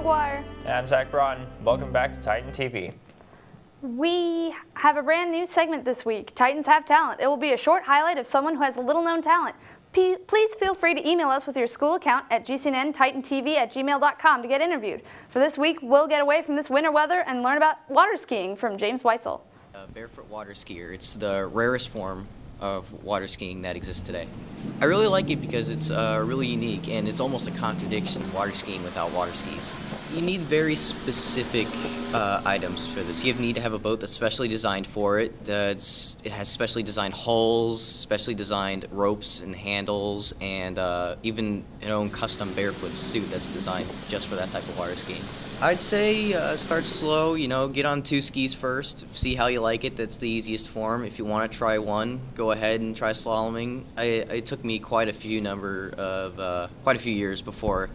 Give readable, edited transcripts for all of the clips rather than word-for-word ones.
McGuire. And I'm Zach Broughton. Welcome back to Titan TV. We have a brand new segment this week, Titans Have Talent. It will be a short highlight of someone who has a little known talent. Please feel free to email us with your school account at GCNNTV@gmail.com to get interviewed. For this week, we'll get away from this winter weather and learn about water skiing from James Weitzel. Barefoot water skier. It's the rarest form of water skiing that exists today. I really like it because it's really unique and it's almost a contradiction, water skiing without water skis. You need very specific items for this. You need to have a boat that's specially designed for it. It has specially designed hulls, specially designed ropes and handles, and even an own custom barefoot suit that's designed just for that type of water skiing. I'd say start slow, get on 2 skis first, see how you like it. That's the easiest form. If you want to try one, go ahead and try slaloming. It took me quite a few years before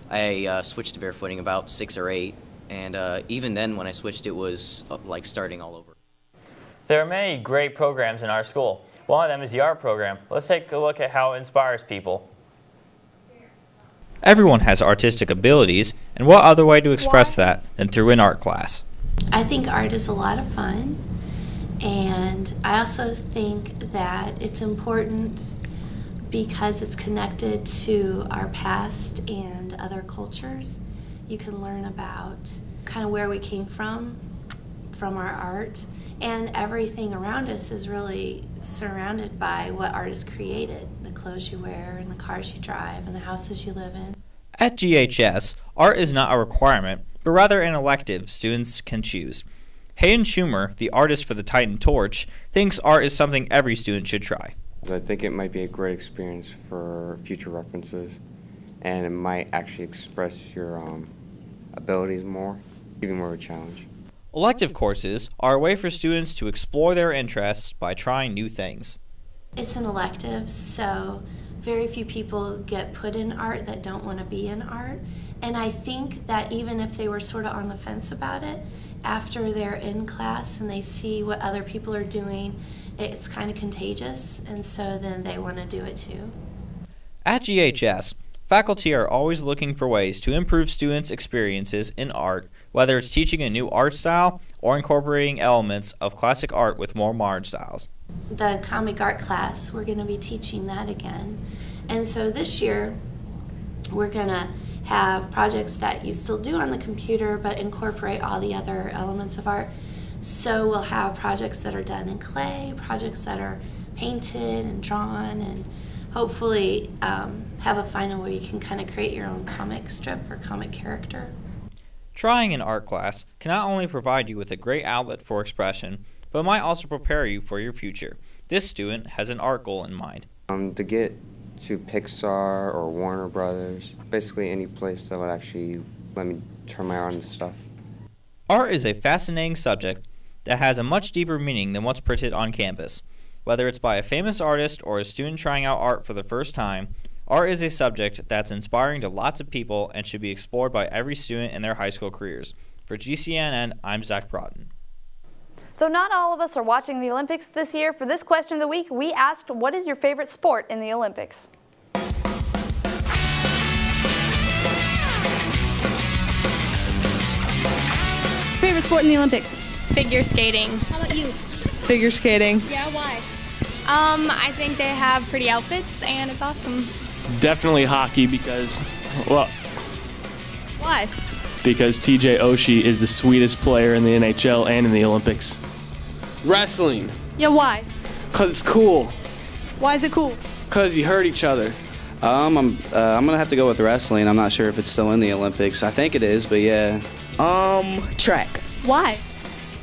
I switched to barefooting, about 6 or 8, and even then when I switched it was like starting all over. There are many great programs in our school. One of them is the art program. Let's take a look at how it inspires people. Everyone has artistic abilities, and what other way to express that than through an art class? I think art is a lot of fun, and I also think that it's important because it's connected to our past and other cultures. You can learn about kind of where we came from our art, and everything around us is really surrounded by what artists created, the clothes you wear and the cars you drive and the houses you live in. At GHS, art is not a requirement, but rather an elective students can choose. Hayden Schumer, the artist for the Titan Torch, thinks art is something every student should try. I think it might be a great experience for future references, and it might actually express your abilities more, give you more of a challenge. Elective courses are a way for students to explore their interests by trying new things. It's an elective, so very few people get put in art that don't want to be in art. And I think that even if they were sort of on the fence about it, after they're in class and they see what other people are doing, it's kind of contagious, and so then they want to do it too. At GHS, faculty are always looking for ways to improve students' experiences in art, whether it's teaching a new art style or incorporating elements of classic art with more modern styles. The comic art class, we're going to be teaching that again. And so this year, we're going to have projects that you still do on the computer but incorporate all the other elements of art. So we'll have projects that are done in clay, projects that are painted and drawn, and hopefully have a final where you can kind of create your own comic strip or comic character. Trying an art class can not only provide you with a great outlet for expression, but might also prepare you for your future. This student has an art goal in mind. To get to Pixar or Warner Brothers, basically any place that would actually let me turn my art into stuff. Art is a fascinating subject that has a much deeper meaning than what's printed on campus. Whether it's by a famous artist or a student trying out art for the first time, art is a subject that's inspiring to lots of people and should be explored by every student in their high school careers. For GCNN, I'm Zach Broughton. Though not all of us are watching the Olympics this year, for this question of the week, we asked, what is your favorite sport in the Olympics? Favorite sport in the Olympics? Figure skating. How about you? Figure skating. Yeah, why? I think they have pretty outfits and it's awesome. Definitely hockey because, well, Why? because TJ Oshie is the sweetest player in the NHL and in the Olympics. Wrestling, Yeah, why? cause it's cool, Why is it cool? cause you hurt each other. I'm gonna have to go with wrestling. I'm not sure if it's still in the Olympics. I think it is, but yeah. Track. Why?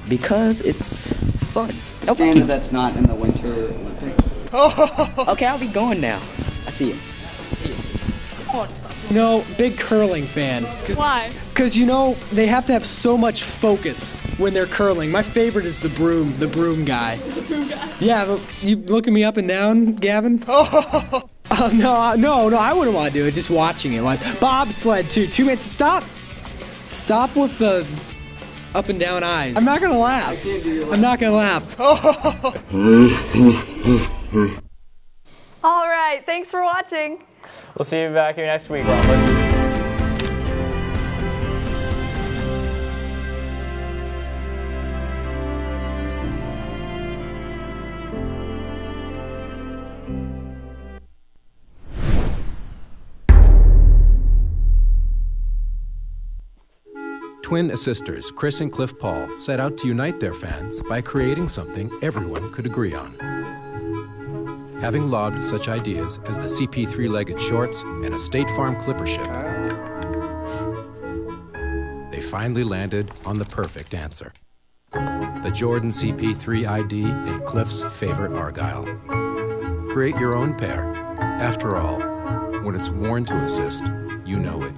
Because it's fun. Understand that's not in the Winter Olympics. Okay, I'll be going now. I see you. Come on, stop. No, big curling fan. Why? Because, they have to have so much focus when they're curling. My favorite is the broom guy. The broom guy? Yeah, you looking me up and down, Gavin? No, I wouldn't want to do it, just watching it. Bobsled, too. 2 minutes, stop with the up and down eyes. I'm not going to laugh. I'm not going to laugh. All right, thanks for watching. We'll see you back here next week. Twin assisters Chris and Cliff Paul set out to unite their fans by creating something everyone could agree on. Having lobbed such ideas as the CP three-legged shorts and a State Farm clipper ship, they finally landed on the perfect answer. The Jordan CP3 ID in Cliff's favorite Argyle. Create your own pair. After all, when it's worn to assist, you know it.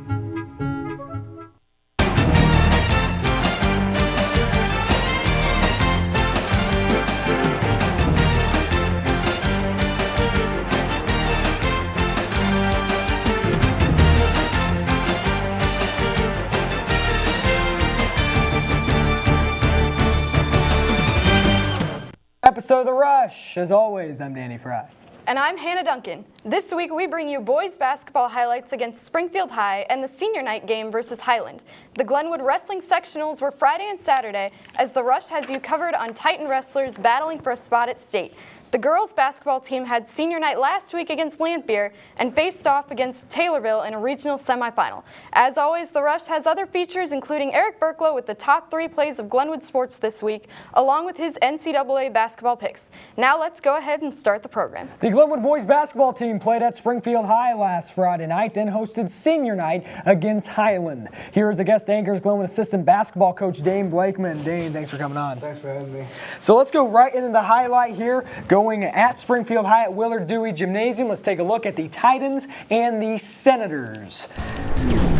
Episode of The Rush. As always, I'm Danny Fry. And I'm Hannah Duncan. This week we bring you boys basketball highlights against Springfield High and the senior night game versus Highland. The Glenwood wrestling sectionals were Friday and Saturday, as the Rush has you covered on Titan wrestlers battling for a spot at state. The girls basketball team had senior night last week against Lanphier and faced off against Taylorville in a regional semifinal. As always, the Rush has other features, including Eric Burklow with the top 3 plays of Glenwood sports this week, along with his NCAA basketball picks. Now let's go ahead and start the program. The Glenwood boys basketball team played at Springfield High last Friday night, then hosted senior night against Highland. Here is a guest anchors, Glenwood assistant basketball coach Dane Blakeman. Dane, thanks for coming on. Thanks for having me. So let's go right into the highlight here. Going at Springfield High at Willard Dewey Gymnasium, let's take a look at the Titans and the Senators.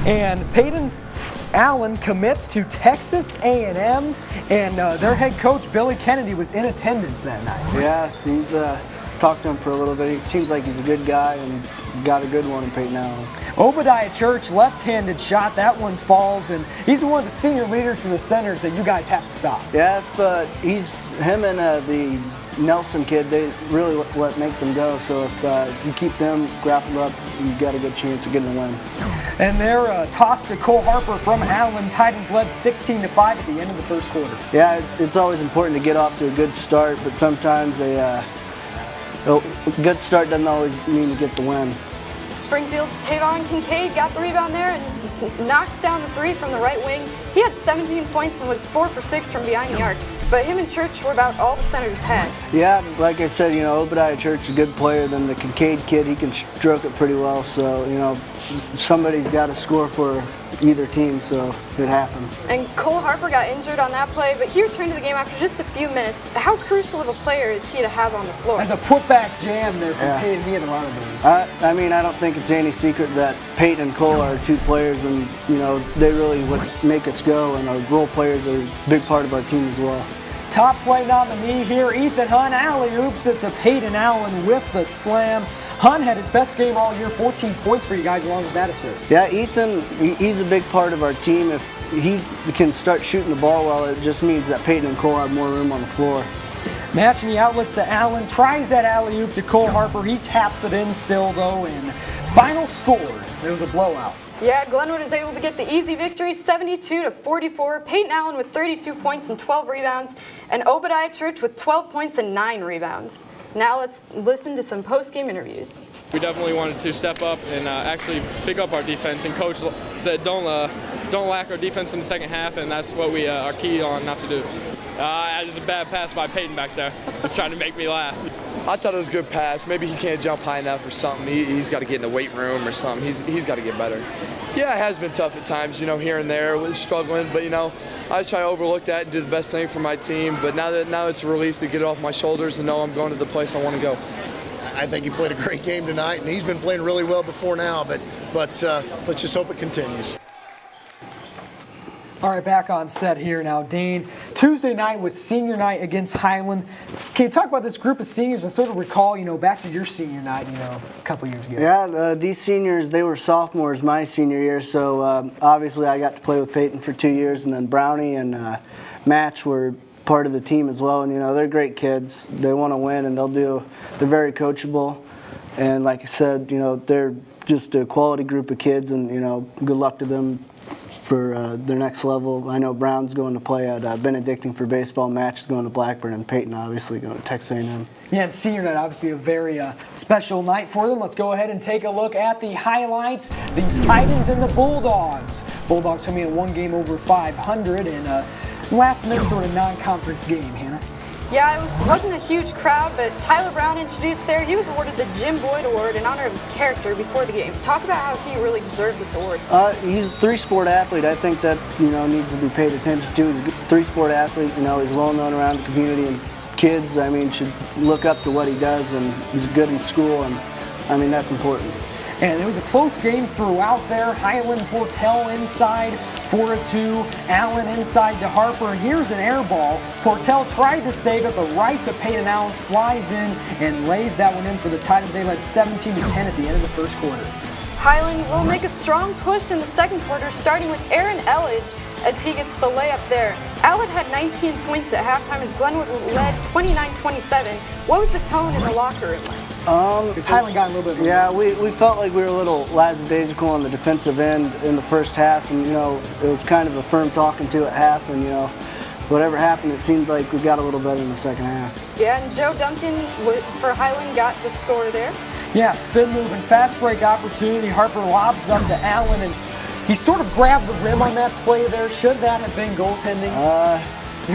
And Peyton Allen commits to Texas A&M, and their head coach Billy Kennedy was in attendance that night. Yeah, he's talked to him for a little bit. He seems like he's a good guy and got a good one in Peyton Allen. Obadiah Church, left-handed shot, that one falls, and he's one of the senior leaders for the Senators that you guys have to stop. Yeah, he's him and the Nelson kid, they really what make them go. So if you keep them grappled up, you got a good chance of getting a win. And they're tossed to Cole Harper from Allen. Titans led 16-5 at the end of the first quarter. Yeah, it's always important to get off to a good start, but sometimes a good start doesn't always mean you get the win. Springfield's Tavon Kincaid got the rebound there and knocked down the 3 from the right wing. He had 17 points and was 4 for 6 from behind the arc. But him and Church were about all the Senators had. Yeah, like I said, Obadiah Church is a good player. Then the Kincaid kid, he can stroke it pretty well. So, somebody's got to score for either team, so it happens. And Cole Harper got injured on that play, but he returned to the game after just a few minutes. How crucial of a player is he to have on the floor? As a putback jam there from Peyton, he had a lot of those. I don't think it's any secret that Peyton and Cole are 2 players, and, they really make us go, and our role players are a big part of our team as well. Top play nominee here, Ethan Hunt alley-oops it to Peyton Allen with the slam. Hunt had his best game all year, 14 points for you guys along with that assist. Yeah, Ethan, he's a big part of our team. If he can start shooting the ball well, it just means that Peyton and Cole have more room on the floor. Matching the outlets to Allen, tries that alley-oop to Cole Harper. He taps it in still though, and final score, it was a blowout. Yeah, Glenwood is able to get the easy victory, 72-44. Peyton Allen with 32 points and 12 rebounds, and Obadiah Church with 12 points and 9 rebounds. Now let's listen to some post-game interviews. We definitely wanted to step up and actually pick up our defense, and Coach said don't lack our defense in the second half, and that's what we are key on not to do. It was a bad pass by Peyton back there. He's trying to make me laugh. I thought it was a good pass. Maybe he can't jump high enough or something. He's got to get in the weight room or something. He's got to get better. Yeah, it has been tough at times, here and there. We're struggling, but, I just try to overlook that and do the best thing for my team. But now it's a relief to get it off my shoulders and know I'm going to the place I want to go. I think he played a great game tonight, and he's been playing really well before now, but let's just hope it continues. All right, back on set here now, Dane. Tuesday night was senior night against Highland. Can you talk about this group of seniors and sort of recall, back to your senior night, a couple years ago? Yeah, these seniors, they were sophomores my senior year, so obviously I got to play with Peyton for 2 years, and then Brownie and Match were part of the team as well, and they're great kids. They want to win, and they're very coachable, and like I said, they're just a quality group of kids, and good luck to them for their next level. I know Brown's going to play at Benedictine for baseball. Match is going to Blackburn, and Peyton obviously going to Texas A&M. Yeah, and senior night, obviously a very special night for them. Let's go ahead and take a look at the highlights. The Titans and the Bulldogs. Bulldogs coming in one game over 500 in a last-minute sort of non-conference game, Hannah. Yeah, it wasn't a huge crowd, but Tyler Brown introduced there. He was awarded the Jim Boyd Award in honor of his character before the game. Talk about how he really deserved this award. He's a three-sport athlete. I think that, needs to be paid attention to. He's a three-sport athlete. He's well known around the community, and kids, should look up to what he does, and he's good in school, and, that's important. And it was a close game throughout there. Highland Portell inside, 4-2. Allen inside to Harper, and here's an air ball. Portell tried to save it, but right to Peyton Allen flies in and lays that one in for the Titans. They led 17-10 at the end of the first quarter. Highland will make a strong push in the second quarter, starting with Aaron Elledge as he gets the layup there. Elledge had 19 points at halftime as Glenwood led 29-27. What was the tone in the locker room like? Because Highland got a little bit. Yeah, we felt like we were a little lackadaisical on the defensive end in the first half, and it was kind of a firm talking to at half, and whatever happened, it seemed like we got a little better in the second half. Yeah, and Joe Duncan for Highland got the score there. Yeah, spin move and fast break opportunity. Harper lobs it up to Allen, and he sort of grabbed the rim on that play there. Should that have been goaltending?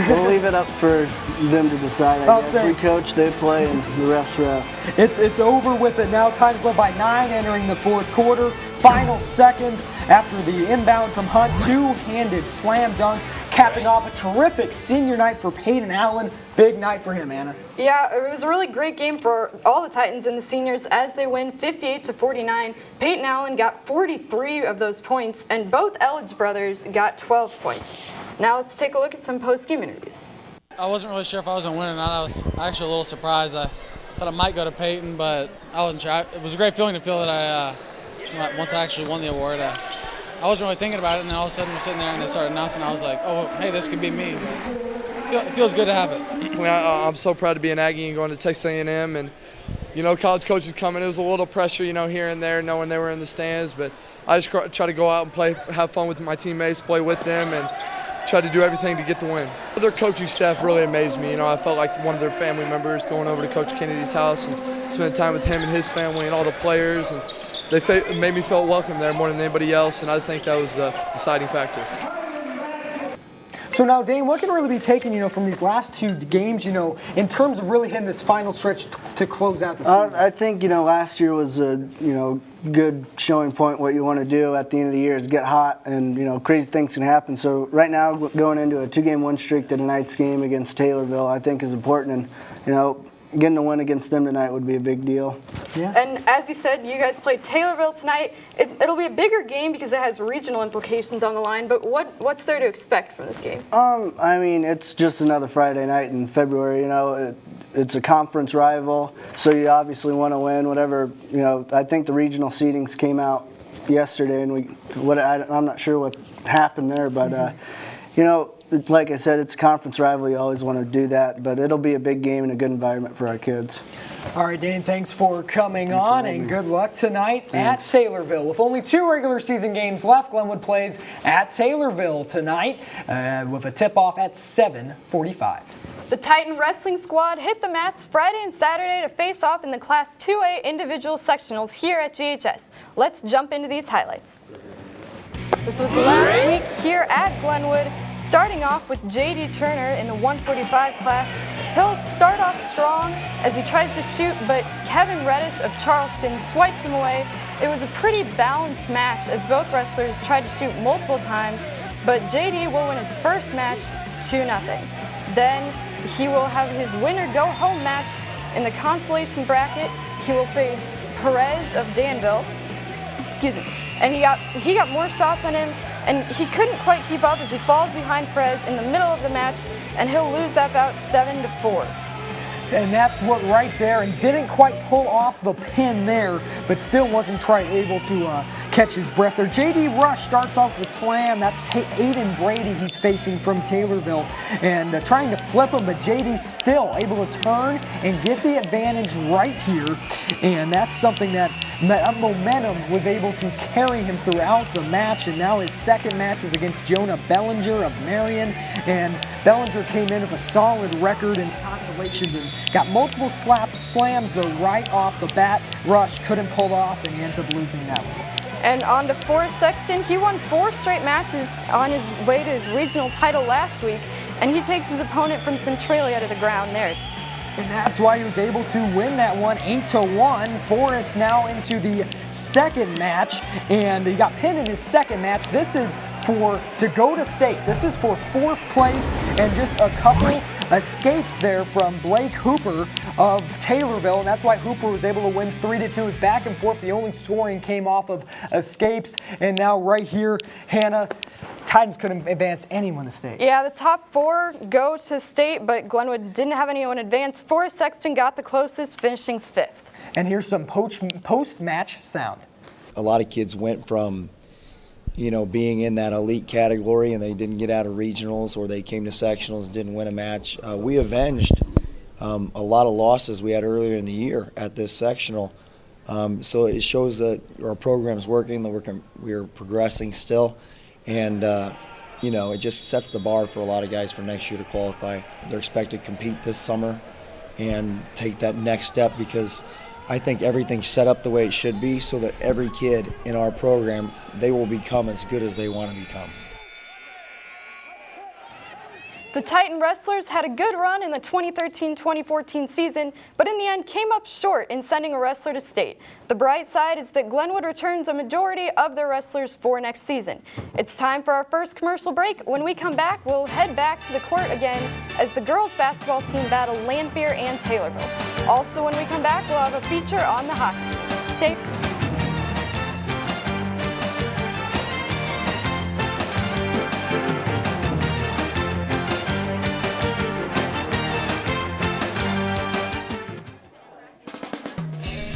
We'll leave it up for them to decide. I guess. We coach, they play, and the refs ref. It's over with it now. Titans led by 9 entering the fourth quarter. Final seconds after the inbound from Hunt. Two-handed slam dunk, capping off a terrific senior night for Peyton Allen. Big night for him, Anna. Yeah, it was a really great game for all the Titans and the seniors as they win 58-49. Peyton Allen got 43 of those points, and both Elledge brothers got 12 points. Now let's take a look at some post-game interviews. I wasn't really sure if I was going to win or not. I was actually a little surprised. I thought I might go to Peyton, but I wasn't sure. It was a great feeling to feel that once I actually won the award. I wasn't really thinking about it, and then all of a sudden we're sitting there and they started announcing. I was like, oh, hey, this could be me. But it feels good to have it. I'm so proud to be an Aggie and going to Texas A&M, and college coaches coming. It was a little pressure, here and there, knowing they were in the stands, but I just try to go out and play, have fun with my teammates, play with them, and try to do everything to get the win. Their coaching staff really amazed me. I felt like one of their family members going over to Coach Kennedy's house and spending time with him and his family and all the players, and they made me feel welcome there more than anybody else, and I think that was the deciding factor. So now, Dane, what can really be taken, from these last two games, in terms of really hitting this final stretch to close out the season? I think, last year was a, good showing point. What you want to do at the end of the year is get hot, and, crazy things can happen. So right now, going into a 2-game win streak to tonight's game against Taylorville, I think is important, and, getting a win against them tonight would be a big deal. Yeah. And as you said, you guys played Taylorville tonight. It'll be a bigger game because it has regional implications on the line, but what's there to expect from this game? It's just another Friday night in February. It's a conference rival, so you obviously want to win. Whatever, I think the regional seedings came out yesterday, and I'm not sure what happened there, but like I said, it's a conference rival. You always want to do that, but it'll be a big game and a good environment for our kids. All right, Dane, thanks for coming on, and good luck tonight at Taylorville. With only 2 regular season games left, Glenwood plays at Taylorville tonight with a tip-off at 7:45. The Titan wrestling squad hit the mats Friday and Saturday to face off in the Class 2A individual sectionals here at GHS. Let's jump into these highlights. This was the last week here at Glenwood. Starting off with J.D. Turner in the 145 class. He'll start off strong as he tries to shoot, but Kevin Reddish of Charleston swipes him away. It was a pretty balanced match as both wrestlers tried to shoot multiple times, but J.D. will win his first match 2-0. Then he will have his winner-go-home match in the consolation bracket. He will face Perez of Danville. And he got more shots on him, and he couldn't quite keep up as he falls behind Perez in the middle of the match, and he'll lose that bout 7-4. And that's what right there, and didn't quite pull off the pin there, but still wasn't quite able to catch his breath there. J.D. Rush starts off with a slam. That's Aiden Brady he's facing from Taylorville, and trying to flip him, but J.D. still able to turn and get the advantage right here, and that's something that momentum was able to carry him throughout the match, and now his second match was against Jonah Bellinger of Marion, and Bellinger came in with a solid record in consolations and got multiple slams though right off the bat. Rush couldn't pull off, and he ends up losing that one. And on to Forrest Sexton. He won 4 straight matches on his way to his regional title last week, and he takes his opponent from Centralia to the ground there. And that's why he was able to win that one 8-1. Forrest now into the second match, and he got pinned in his second match. This is to go to state. This is for 4th place, and just a couple escapes there from Blake Hooper of Taylorville, and that's why Hooper was able to win 3-2. It was back and forth. The only scoring came off of escapes, and now right here, Hannah, Titans couldn't advance anyone to state. Yeah, the top 4 go to state, but Glenwood didn't have anyone advance. Forrest Sexton got the closest, finishing 5th. And here's some post-match sound. A lot of kids went from, being in that elite category and they didn't get out of regionals, or they came to sectionals and didn't win a match. We avenged a lot of losses we had earlier in the year at this sectional. So it shows that our program's working, that we're progressing still. And, it just sets the bar for a lot of guys for next year to qualify. They're expected to compete this summer and take that next step, because I think everything's set up the way it should be so that every kid in our program, they will become as good as they want to become. The Titan wrestlers had a good run in the 2013-2014 season, but in the end came up short in sending a wrestler to state. The bright side is that Glenwood returns a majority of their wrestlers for next season. It's time for our first commercial break. When we come back, we'll head back to the court again as the girls basketball team battle Lanphier and Taylorville. Also, when we come back, we'll have a feature on the hockey team. Stay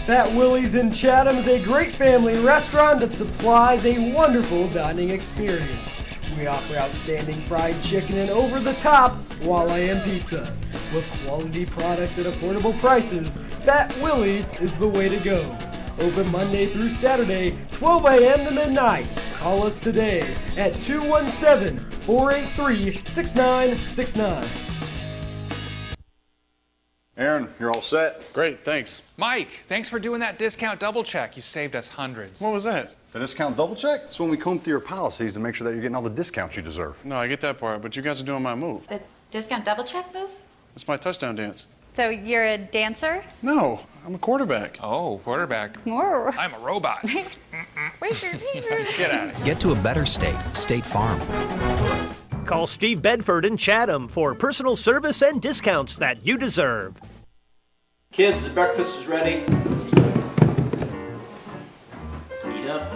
Fat Willie's in Chatham is a great family restaurant that supplies a wonderful dining experience. We offer outstanding fried chicken and over-the-top Walleye pizza. With quality products at affordable prices, Fat Willie's is the way to go. Open Monday through Saturday, 12 a.m. to midnight. Call us today at 217-483-6969. Aaron, you're all set? Great, thanks. Mike, thanks for doing that discount double check. You saved us hundreds. What was that? The discount double check? It's when we comb through your policies and make sure that you're getting all the discounts you deserve. No, I get that part, but you guys are doing my move. The discount double check move? It's my touchdown dance. So you're a dancer? No, I'm a quarterback. Oh, quarterback. More. I'm a robot. Get out of here. Get to a better state, State Farm. Call Steve Bedford in Chatham for personal service and discounts that you deserve. Kids, the breakfast is ready. Eat up.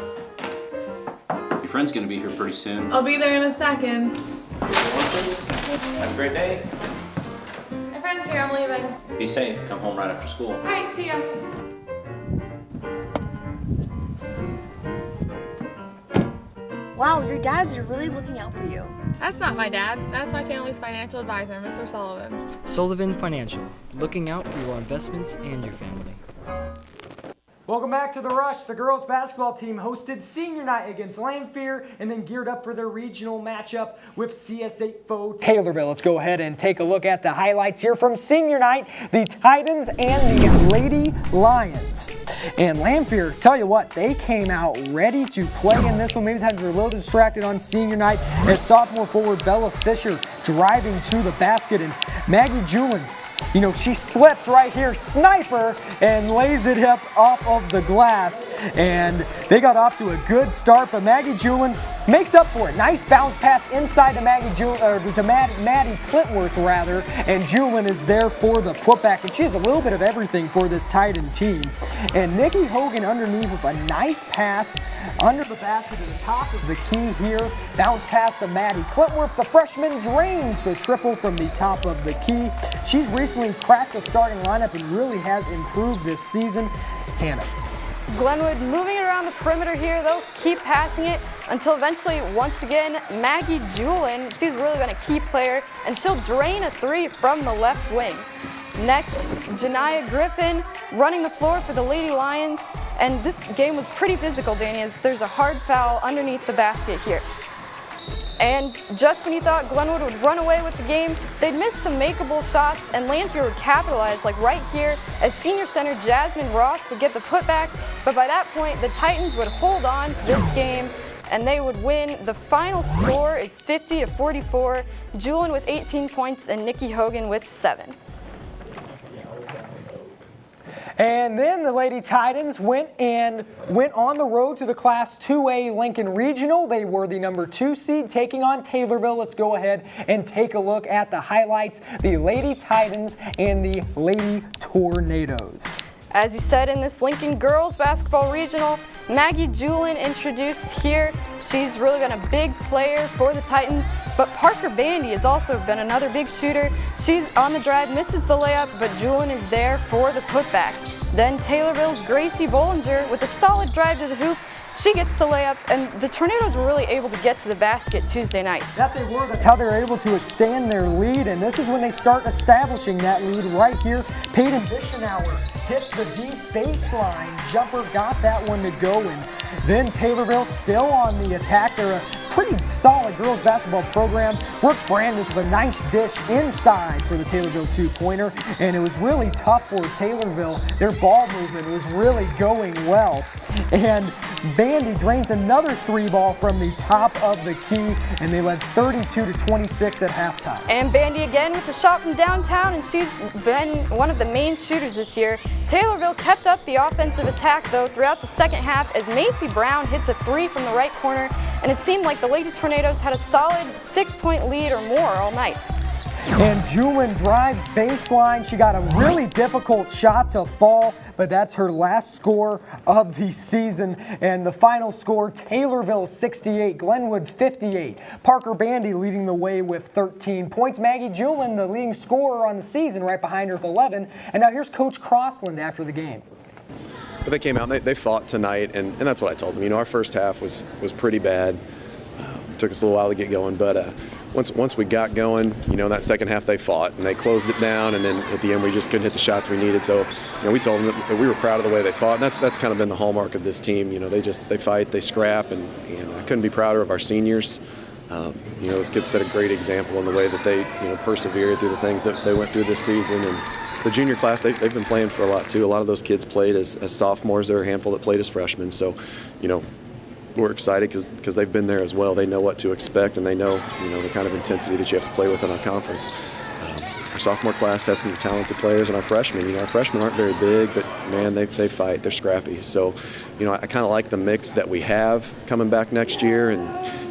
Your friend's gonna be here pretty soon. I'll be there in a second. Have a great day. My friend's here, I'm leaving. Be safe. Come home right after school. All right, see ya. Wow, your dads are really looking out for you. That's not my dad. That's my family's financial advisor, Mr. Sullivan. Sullivan Financial, looking out for your investments and your family. Welcome back to The Rush. The girls basketball team hosted senior night against Lanphier and then geared up for their regional matchup with CS8 foe Taylorville. Let's go ahead and take a look at the highlights here from senior night, the Titans and the Lady Lions. And Lanphier, tell you what, they came out ready to play in this one. Maybe the Titans were a little distracted on senior night as sophomore forward Bella Fisher driving to the basket, and Maggie Julin, she slips right here, sniper, and lays it up off of the glass. And they got off to a good start, but Maggie Julin makes up for it. Nice bounce pass inside to Maddie Clintworth, rather, and Julin is there for the putback. And she has a little bit of everything for this Titan team. And Nikki Hogan underneath with a nice pass under the basket to the top of the key here. Bounce pass to Maddie Clintworth. The freshman drains the triple from the top of the key. She's recently recently cracked the starting lineup and really has improved this season. Hannah. Glenwood moving it around the perimeter here. They'll keep passing it until eventually, once again, Maggie Julin, she's really been a key player, and she'll drain a three from the left wing. Next, Janiyah Griffin running the floor for the Lady Lions, and this game was pretty physical, Danny, as there's a hard foul underneath the basket here. And just when you thought Glenwood would run away with the game, they'd missed some makeable shots, and Lanphier would capitalize, like right here, as senior center Jasmine Ross would get the putback. But by that point, the Titans would hold on to this game, and they would win. The final score is 50-44. Julin with 18 points and Nikki Hogan with 7. And then the Lady Titans went on the road to the Class 2A Lincoln Regional. They were the number 2 seed taking on Taylorville. Let's go ahead and take a look at the highlights. The Lady Titans and the Lady Tornadoes. As you said, in this Lincoln Girls Basketball Regional, Maggie Julin introduced here. She's really been a big player for the Titans. But Parker Bandy has also been another big shooter. She's on the drive, misses the layup, but Julin is there for the putback. Then Taylorville's Gracie Bollinger with a solid drive to the hoop. She gets the layup, and the Tornadoes were really able to get to the basket Tuesday night. That they were. That's how they were able to extend their lead, and this is when they start establishing that lead right here. Peyton Bischenauer hits the deep baseline jumper, got that one to go, and then Taylorville still on the attack. They're a pretty solid girls basketball program. Brooke Brandis with a nice dish inside for the Taylorville two-pointer, and it was really tough for Taylorville. Their ball movement was really going well, and Bandy drains another 3-ball from the top of the key, and they led 32-26 at halftime. And Bandy again with a shot from downtown, and she's been one of the main shooters this year. Taylorville kept up the offensive attack, though, throughout the second half as Macy Brown hits a 3 from the right corner, and it seemed like the Lady Tornadoes had a solid 6-point lead or more all night. And Julin drives baseline. She got a really difficult shot to fall, but that's her last score of the season. And the final score, Taylorville 68, Glenwood 58. Parker Bandy leading the way with 13 points. Maggie Julin, the leading scorer on the season, right behind her with 11. And now here's Coach Crossland after the game. But they came out and they fought tonight, and that's what I told them. You know, our first half was pretty bad. Took us a little while to get going, but once we got going, you know, in that second half they fought and they closed it down, and then at the end we just couldn't hit the shots we needed. So, you know, we told them that we were proud of the way they fought, and that's kind of been the hallmark of this team. You know, they fight, they scrap, and I couldn't be prouder of our seniors. You know, those kids set a great example in the way that they persevered through the things that they went through this season. And the junior class, they've been playing for a lot too. A lot of those kids played as sophomores. There are a handful that played as freshmen. So, you know, we're excited because they've been there as well. They know what to expect, and they know the kind of intensity that you have to play with in our conference. Our sophomore class has some talented players, and our freshmen, our freshmen aren't very big, but man, they fight. They're scrappy. So, I kind of like the mix that we have coming back next year, and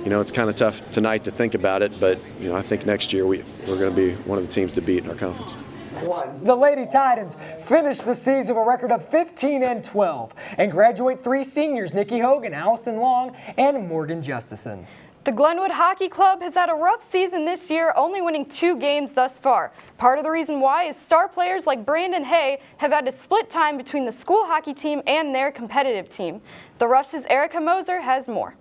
it's kind of tough tonight to think about it, but I think next year we're going to be one of the teams to beat in our conference. The Lady Titans finished the season with a record of 15-12 and graduate 3 seniors, Nikki Hogan, Allison Long, and Morgan Justison. The Glenwood Hockey Club has had a rough season this year, only winning 2 games thus far. Part of the reason why is star players like Brandon Hay have had to split time between the school hockey team and their competitive team. The Rush's Erica Moser has more.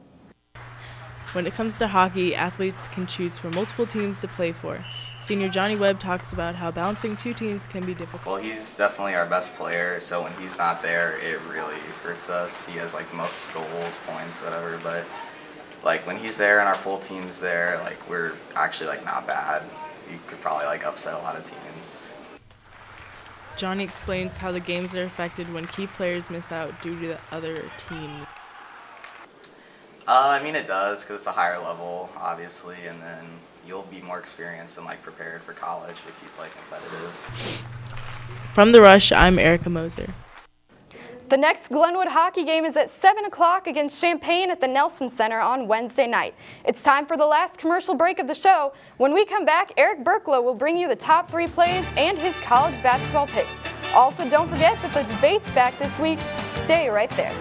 When it comes to hockey, athletes can choose from multiple teams to play for. Senior Johnny Webb talks about how balancing 2 teams can be difficult. Well, he's definitely our best player, so when he's not there, it really hurts us. He has like the most goals, points, whatever, but like when he's there and our full team's there, like we're actually like not bad. You could probably like upset a lot of teams. Johnny explains how the games are affected when key players miss out due to the other team. I mean, it does because it's a higher level, obviously, and then you'll be more experienced and like prepared for college if you play competitive. From the Rush, I'm Erica Moser. The next Glenwood hockey game is at 7 o'clock against Champaign at the Nelson Center on Wednesday night. It's time for the last commercial break of the show. When we come back, Eric Burklow will bring you the top 3 plays and his college basketball picks. Also, don't forget that the debate's back this week. Stay right there.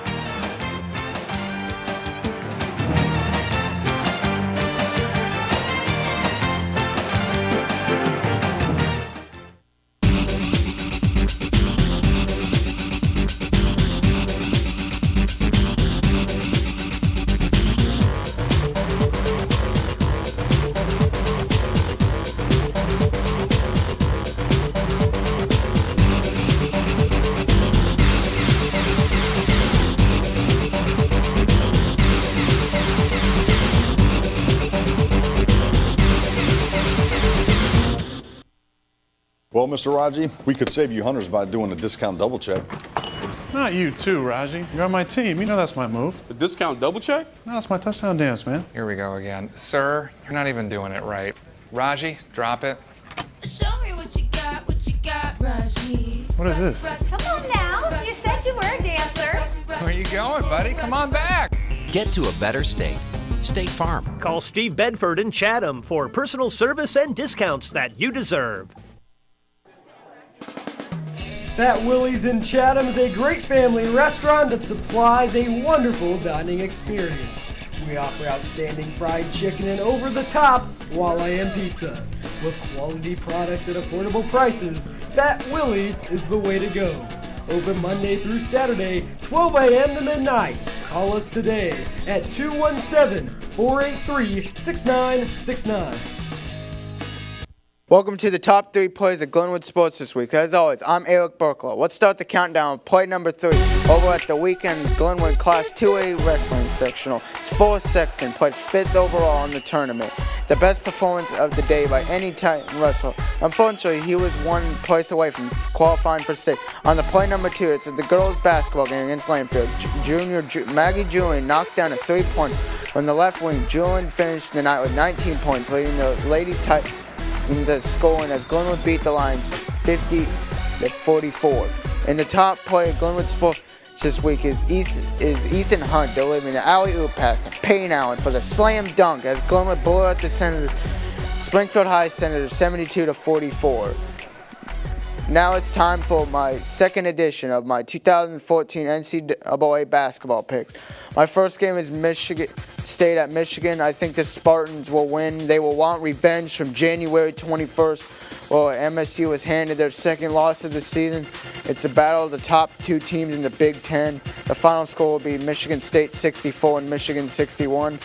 Well, Mr. Raji, we could save you hundreds by doing a discount double check. Not you too, Raji. You're on my team. You know that's my move. The discount double check? No, it's my touchdown dance, man. Here we go again. Sir, you're not even doing it right. Raji, drop it. Show me what you got, Raji. What is this? Come on now. You said you were a dancer. Where you going, buddy? Come on back. Get to a better state. State Farm. Call Steve Bedford in Chatham for personal service and discounts that you deserve. Fat Willie's in Chatham is a great family restaurant that supplies a wonderful dining experience. We offer outstanding fried chicken and over-the-top Walayan pizza. With quality products at affordable prices, Fat Willie's is the way to go. Open Monday through Saturday, 12 a.m. to midnight. Call us today at 217-483-6969. Welcome to the top 3 plays of Glenwood Sports this week. As always, I'm Eric Burklow. Let's start the countdown with play number 3. Over at the weekend's Glenwood Class 2A Wrestling Sectional, Forrest Sexton played 5th overall in the tournament. The best performance of the day by any Titan wrestler. Unfortunately, he was 1 place away from qualifying for state. On the play number 2, it's the girls' basketball game against Landfield. Maggie Julian knocks down a 3-point from the left wing. Julian finished the night with 19 points, leading the Lady Titans in the scoring as Glenwood beat the Lions 50-44. In the top play of Glenwood Sports this week is Ethan Hunt delivering the alley-oop pass to Payne Allen for the slam dunk as Glenwood blew out the Springfield High Senators 72-44. Now it's time for my second edition of my 2014 NCAA basketball picks. My first game is Michigan State at Michigan. I think the Spartans will win. They will want revenge from January 21st. Well, MSU was handed their second loss of the season. It's a battle of the top 2 teams in the Big Ten. The final score will be Michigan State 64 and Michigan 61.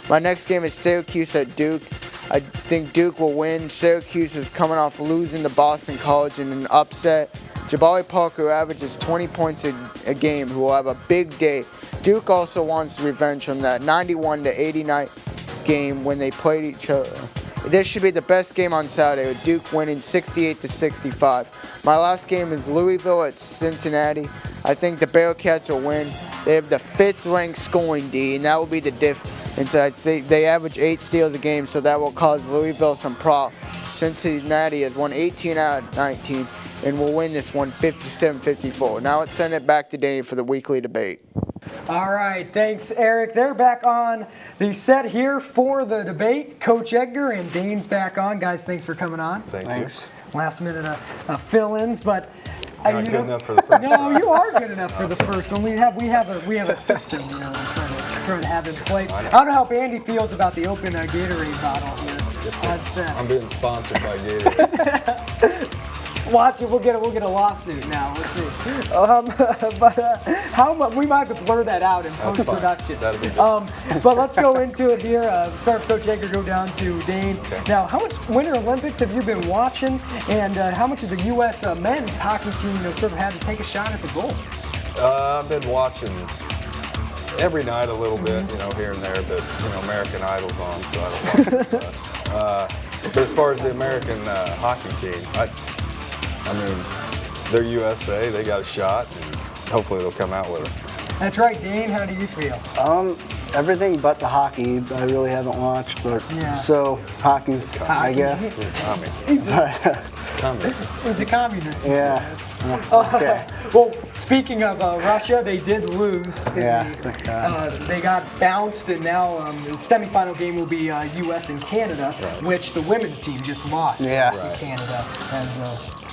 My next game is Syracuse at Duke. I think Duke will win. Syracuse is coming off losing to Boston College in an upset. Jabari Parker, who averages 20 points a game, who will have a big day. Duke also wants revenge from that 91-89 game when they played each other. This should be the best game on Saturday, with Duke winning 68-65. My last game is Louisville at Cincinnati. I think the Bearcats will win. They have the 5th-ranked scoring D, and that will be the difference. I think they average 8 steals a game, so that will cause Louisville some problems. Cincinnati has won 18 out of 19 and will win this one 57-54. Now let's send it back to Dane for the weekly debate. All right, thanks, Eric. They're back on the set here for the debate. Coach Edgar and Dane's back on. Guys, thanks for coming on. Thanks. Last minute fill-ins, but Not good enough for the first. No, you are good enough for the first one. We have a system, trying to have in place. I don't know how Andy feels about the open Gatorade bottle here. I'm being sponsored by Gatorade. Watch it. We'll get a lawsuit now. Let's see. How much? We might have to blur that out in post-production. That'll be good. But let's go into it here. Start with Coach Edgar. Go down to Dane. Okay. Now, how much Winter Olympics have you been watching, and how much has the U.S. men's hockey team sort of had to take a shot at the goal? I've been watching every night a little bit, here and there, but American Idol's on, so I don't watch it much. But as far as the American hockey team, I mean, they're USA. They got a shot, and hopefully they'll come out with it. That's right, Dane. How do you feel? Everything but the hockey. I really haven't watched, but so hockey's, I guess. He's a communist. Yeah. Okay. Well, speaking of Russia, they did lose. They got bounced, and now the semifinal game will be U.S. and Canada, which the women's team just lost to Canada.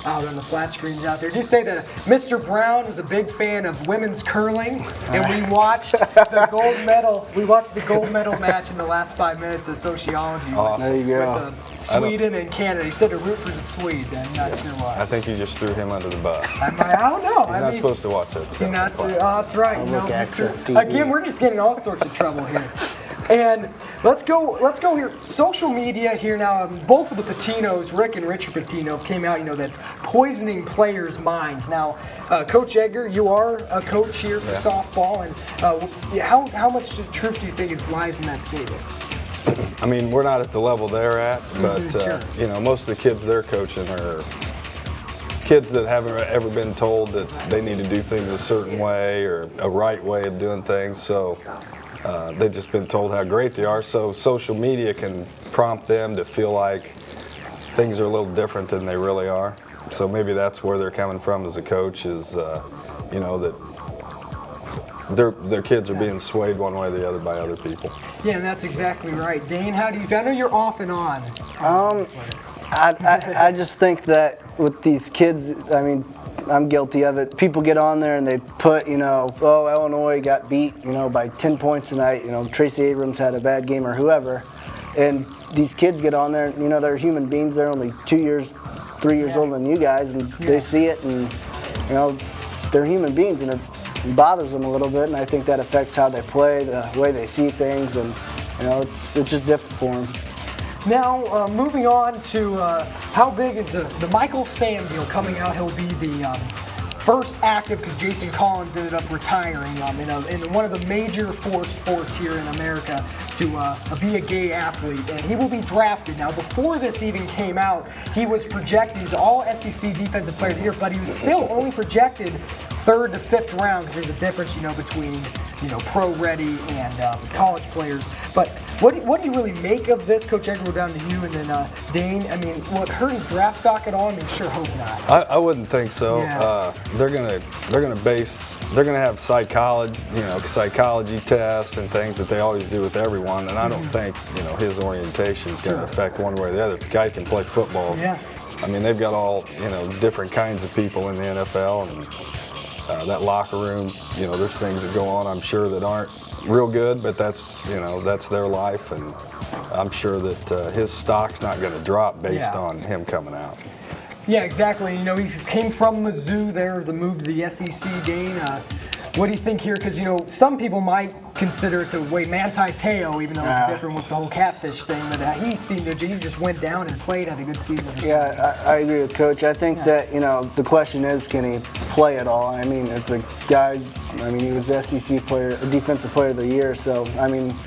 Out on the flat screens out there. Just say that Mr. Brown is a big fan of women's curling, and we watched the gold medal. We watched the gold medal match in the last 5 minutes of sociology. Awesome. There you go. With Sweden and Canada. He said to root for the Swedes. I'm not sure why. I think you just threw him under the bus. I don't know. He's not supposed to watch that stuff. That's right. Again, we're just getting all sorts of trouble here. And let's go here. Social media here now. Both of the Patinos, Rick and Richard Patino, came out. That's poisoning players' minds. Now, Coach Edgar, you are a coach here for softball, and how much truth do you think lies in that statement? I mean, we're not at the level they're at, but most of the kids they're coaching are kids that haven't ever been told that they need to do things a certain way or a right way of doing things. So they've just been told how great they are. So social media can prompt them to feel like things are a little different than they really are. So maybe that's where they're coming from as a coach is, you know, that their kids are being swayed one way or the other by other people. Yeah, that's exactly right. Dane, how do you feel? I know you're off and on. I just think that with these kids, I mean, I'm guilty of it. People get on there and they put, you know, oh, Illinois got beat, you know, by 10 points tonight. You know, Tracy Abrams had a bad game or whoever. And these kids get on there, you know, they're human beings. They're only 2 years, 3 years older than you guys, and they see it, and, you know, they're human beings, and it bothers them a little bit, and I think that affects how they play, the way they see things, and, you know, it's just different for them. Now, moving on to how big is the Michael Sam deal coming out? He'll be the first active, because Jason Collins ended up retiring in one of the major 4 sports here in America to be a gay athlete, and he will be drafted. Now, before this even came out, he was projected, he's all SEC Defensive Player of the Year, but he was still only projected 3rd to 5th round, because there's a difference, you know, between, you know, pro-ready and college players. But what do you really make of this? Coach Edgar, down to you, and then Dane. I mean, will it hurt his draft stock at all? I mean, sure hope not. I wouldn't think so. Yeah. They're gonna have psychology tests and things that they always do with everyone, and I don't think, you know, his orientation is going to affect one way or the other. If the guy can play football, I mean, they've got all, you know, different kinds of people in the NFL, and that locker room, you know, there's things that go on, I'm sure, that aren't real good, but that's, you know, that's their life, and I'm sure that his stock's not going to drop based on him coming out. Yeah, exactly. You know, he came from Mizzou there, the move to the SEC. Dane, what do you think here? Because, you know, some people might consider it to Manti Te'o, even though it's different with the whole catfish thing, but he just went down and played, had a good season. Yeah, I agree with Coach. I think that, you know, the question is, can he play at all? I mean, it's a guy, I mean, he was SEC Defensive Player of the Year, so, I mean,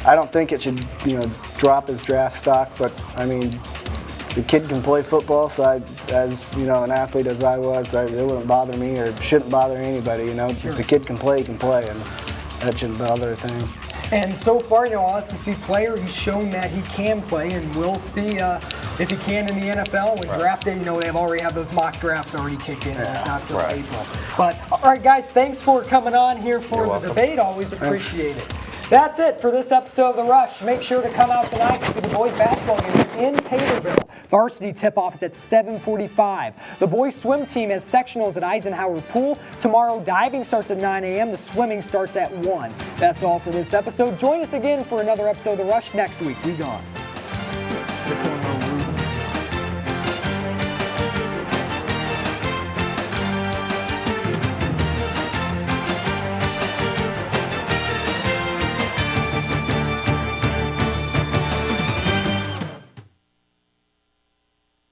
I don't think it should, you know, drop his draft stock, but, I mean, the kid can play football, so as you know, an athlete as I was, it wouldn't bother me or shouldn't bother anybody. You know, if the kid can play, he can play, and that shouldn't bother a thing. And so far, you know, all SEC player, he's shown that he can play, and we'll see if he can in the NFL. When draft day, you know, they already have those mock drafts already kicked in, and it's not till April. But all right, guys, thanks for coming on here for the debate. Always appreciate it. That's it for this episode of The Rush. Make sure to come out tonight to see the boys basketball game in Taylorville. Varsity tip-off is at 7:45. The boys swim team has sectionals at Eisenhower Pool. Tomorrow, diving starts at 9 a.m. The swimming starts at 1. That's all for this episode. Join us again for another episode of The Rush next week. We gone.